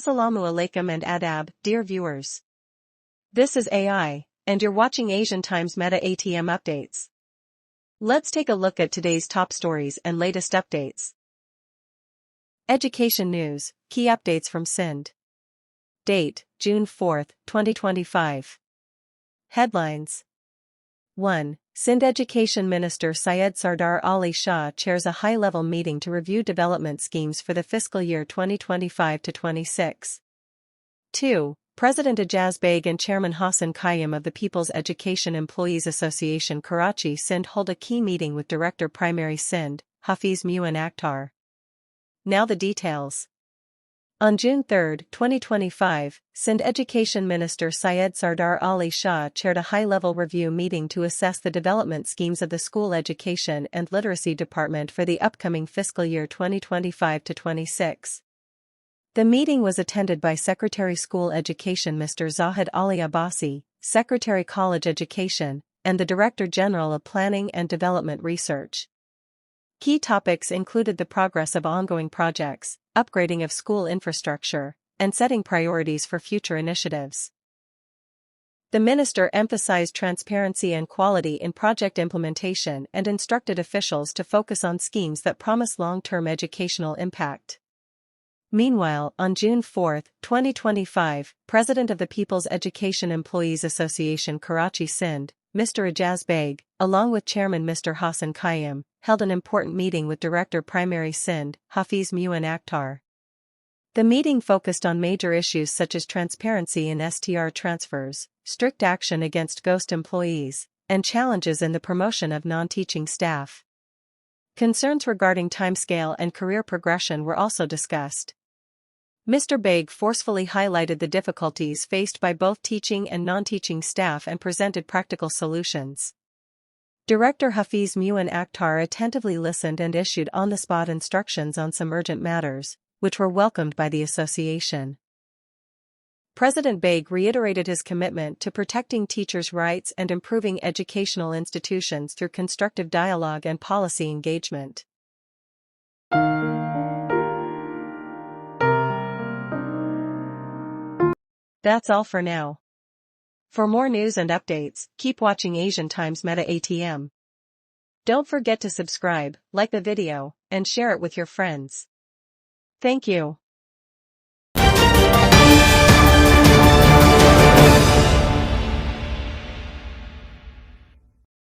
Assalamu alaikum and adab, dear viewers. This is AI, and you're watching Asian Times Meta ATM Updates. Let's take a look at today's top stories and latest updates. Education News, Key Updates from Sindh. Date, June 4, 2025. Headlines. 1. Sindh Education Minister Syed Sardar Ali Shah chairs a high-level meeting to review development schemes for the fiscal year 2025-26. 2. President Ejaz Baig and Chairman Hassan Qayyum of the People's Education Employees Association Karachi Sindh hold a key meeting with Director Primary Sindh, Hafiz Muin Akhtar. Now the details. On June 3, 2025, Sindh Education Minister Syed Sardar Ali Shah chaired a high-level review meeting to assess the development schemes of the School Education and Literacy Department for the upcoming fiscal year 2025-26. The meeting was attended by Secretary School Education Mr. Zahid Ali Abbasi, Secretary College Education, and the Director General of Planning and Development Research. Key topics included the progress of ongoing projects, upgrading of school infrastructure, and setting priorities for future initiatives. The minister emphasized transparency and quality in project implementation and instructed officials to focus on schemes that promise long-term educational impact. Meanwhile, on June 4, 2025, President of the People's Education Employees Association Karachi Sindh, Mr. Ejaz Baig, along with Chairman Mr. Hassan Qayyum, held an important meeting with Director Primary Sindh, Hafiz Muin Akhtar. The meeting focused on major issues such as transparency in STR transfers, strict action against ghost employees, and challenges in the promotion of non-teaching staff. Concerns regarding timescale and career progression were also discussed. Mr. Baig forcefully highlighted the difficulties faced by both teaching and non-teaching staff and presented practical solutions. Director Hafiz Muin Akhtar attentively listened and issued on-the-spot instructions on some urgent matters, which were welcomed by the association. President Baig reiterated his commitment to protecting teachers' rights and improving educational institutions through constructive dialogue and policy engagement. That's all for now. For more news and updates, keep watching Asian Times Meta ATM. Don't forget to subscribe, like the video, and share it with your friends. Thank you.